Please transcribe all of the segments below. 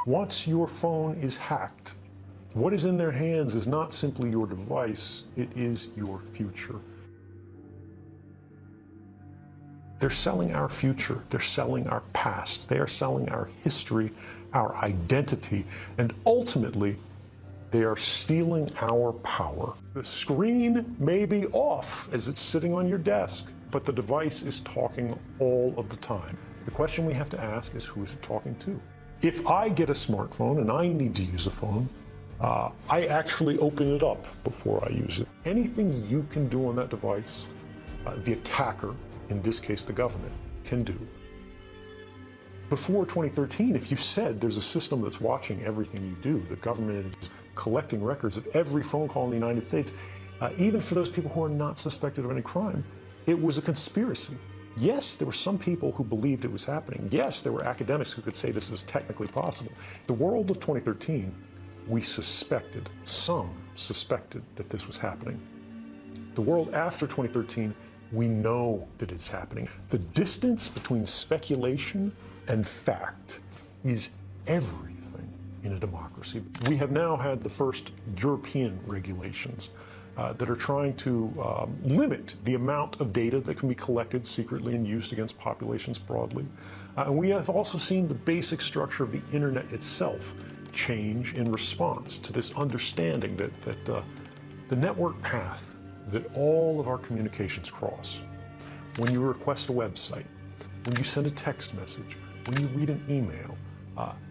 Once your phone is hacked, what is in their hands is not simply your device, it is your future. They're selling our future, they're selling our past, they are selling our history, our identity, and ultimately, they are stealing our power. The screen may be off as it's sitting on your desk, but the device is talking all of the time. The question we have to ask is, who is it talking to? If I get a smartphone and I need to use a phone, I actually open it up before I use it. Anything you can do on that device, the attacker, in this case the government, can do. Before 2013, if you said there's a system that's watching everything you do, the government is collecting records of every phone call in the United States, even for those people who are not suspected of any crime, it was a conspiracy. Yes, there were some people who believed it was happening. Yes, there were academics who could say this was technically possible. The world of 2013, some suspected that this was happening. The world after 2013, we know that it's happening. The distance between speculation and fact is everything in a democracy. We have now had the first European regulations that are trying to limit the amount of data that can be collected secretly and used against populations broadly. And we have also seen the basic structure of the internet itself change in response to this understanding that the network path that all of our communications cross, when you request a website, when you send a text message, when you read an email,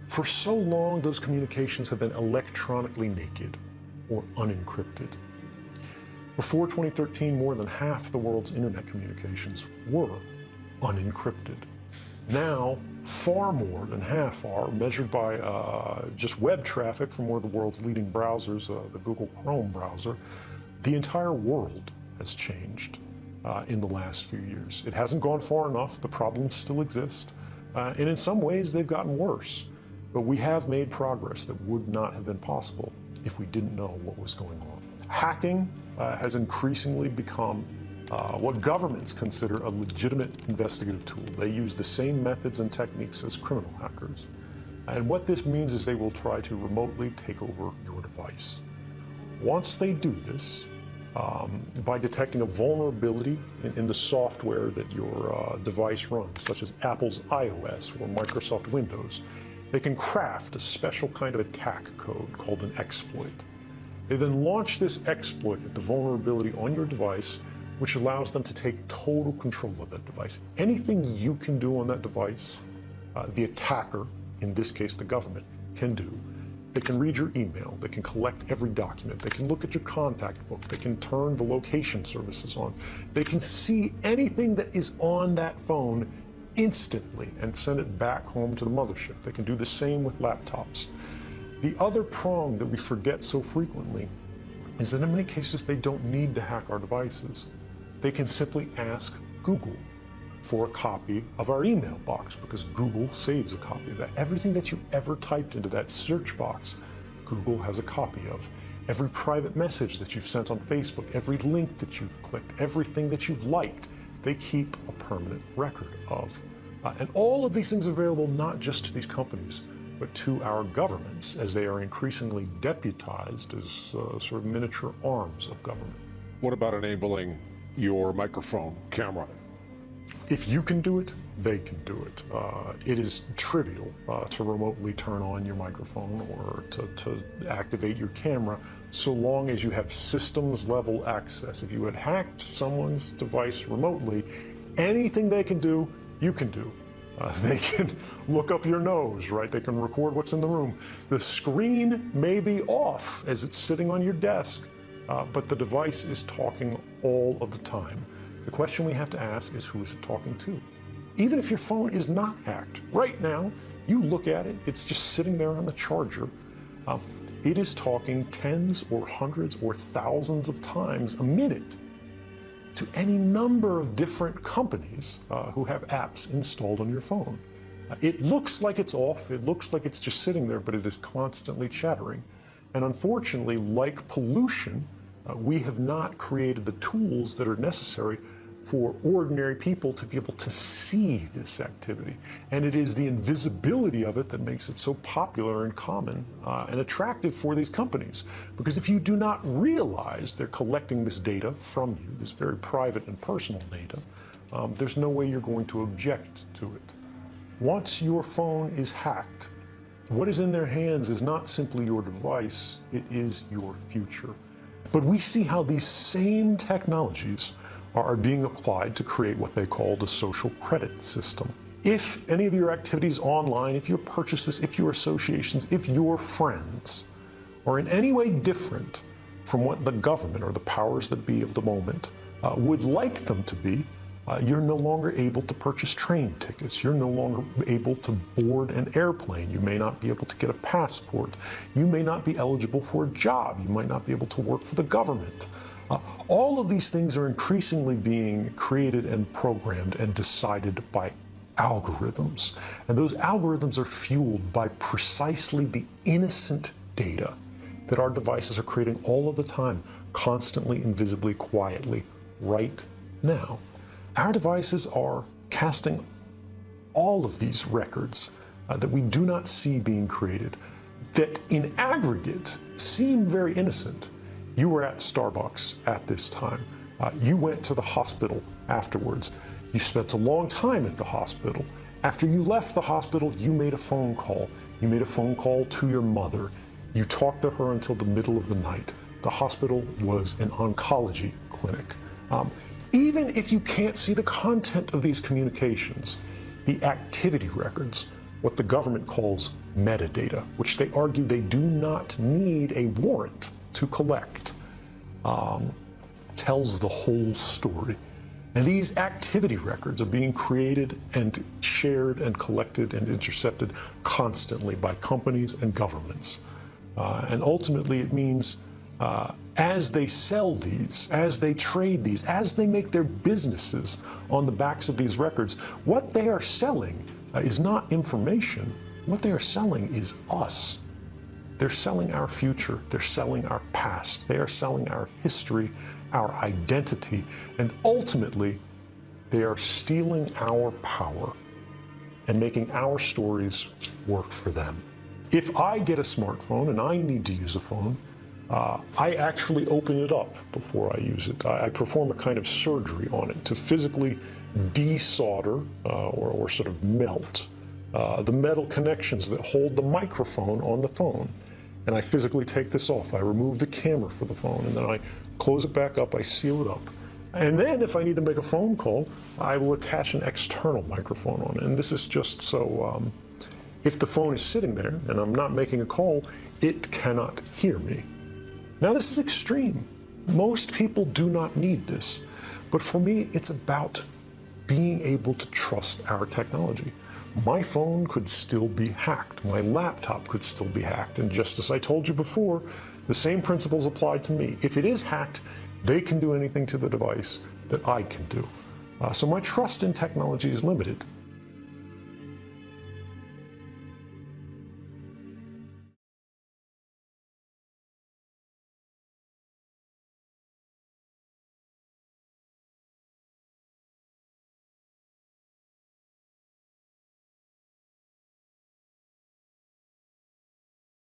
for so long those communications have been electronically naked or unencrypted. Before 2013, more than half the world's internet communications were unencrypted. Now, far more than half are, measured by just web traffic from one of the world's leading browsers, the Google Chrome browser. The entire world has changed in the last few years. It hasn't gone far enough. The problems still exist. And in some ways, they've gotten worse. But we have made progress that would not have been possible if we didn't know what was going on. Hacking has increasingly become what governments consider a legitimate investigative tool. They use the same methods and techniques as criminal hackers. And what this means is they will try to remotely take over your device. Once they do this, by detecting a vulnerability in the software that your device runs, such as Apple's iOS or Microsoft Windows, they can craft a special kind of attack code called an exploit. They then launch this exploit at the vulnerability on your device, which allows them to take total control of that device. Anything you can do on that device, the attacker, in this case the government, can do. They can read your email, they can collect every document, they can look at your contact book, they can turn the location services on, they can see anything that is on that phone instantly and send it back home to the mothership. They can do the same with laptops. The other prong that we forget so frequently is that in many cases they don't need to hack our devices. They can simply ask Google for a copy of our email box, because Google saves a copy of that. Everything that you ever typed into that search box, Google has a copy of. Every private message that you've sent on Facebook, every link that you've clicked, everything that you've liked, they keep a permanent record of. And all of these things are available not just to these companies, but to our governments, as they are increasingly deputized as sort of miniature arms of government. What about enabling your microphone camera? If you can do it, they can do it. It is trivial to remotely turn on your microphone or to activate your camera, so long as you have systems level access. If you had hacked someone's device remotely, anything they can do, you can do. They can look up your nose, right? They can record what's in the room. The screen may be off as it's sitting on your desk, but the device is talking all of the time. The question we have to ask is, who is it talking to? Even if your phone is not hacked, right now, you look at it, it's just sitting there on the charger. It is talking tens or hundreds or thousands of times a minute to any number of different companies who have apps installed on your phone. It looks like it's off, it looks like it's just sitting there, but it is constantly chattering. And unfortunately, like pollution, we have not created the tools that are necessary for ordinary people to be able to see this activity. And it is the invisibility of it that makes it so popular and common and attractive for these companies. Because if you do not realize they're collecting this data from you, this very private and personal data, there's no way you're going to object to it. Once your phone is hacked, what is in their hands is not simply your device, it is your future. But we see how these same technologies are being applied to create what they call the social credit system. If any of your activities online, if your purchases, if your associations, if your friends are in any way different from what the government or the powers that be of the moment would like them to be, you're no longer able to purchase train tickets. You're no longer able to board an airplane. You may not be able to get a passport. You may not be eligible for a job. You might not be able to work for the government. All of these things are increasingly being created and programmed and decided by algorithms. And those algorithms are fueled by precisely the innocent data that our devices are creating all of the time, constantly, invisibly, quietly, right now. Our devices are casting all of these records that we do not see being created, that in aggregate seem very innocent. You were at Starbucks at this time. You went to the hospital afterwards. You spent a long time at the hospital. After you left the hospital, you made a phone call. You made a phone call to your mother. You talked to her until the middle of the night. The hospital was an oncology clinic. Even if you can't see the content of these communications, the activity records, what the government calls metadata, which they argue they do not need a warrant to collect, tells the whole story. And these activity records are being created and shared and collected and intercepted constantly by companies and governments. And ultimately it means as they sell these, as they trade these, as they make their businesses on the backs of these records, what they are selling is not information. What they are selling is us. They're selling our future. They're selling our past. They are selling our history, our identity, and ultimately, they are stealing our power and making our stories work for them. If I get a smartphone and I need to use a phone, I actually open it up before I use it. I perform a kind of surgery on it to physically desolder or sort of melt the metal connections that hold the microphone on the phone. And I physically take this off. I remove the camera for the phone, and then I close it back up, I seal it up. And then if I need to make a phone call, I will attach an external microphone on it. And this is just so if the phone is sitting there and I'm not making a call, it cannot hear me. Now this is extreme. Most people do not need this. But for me, it's about being able to trust our technology. My phone could still be hacked. My laptop could still be hacked. And just as I told you before, the same principles apply to me. If it is hacked, they can do anything to the device that I can do. So my trust in technology is limited.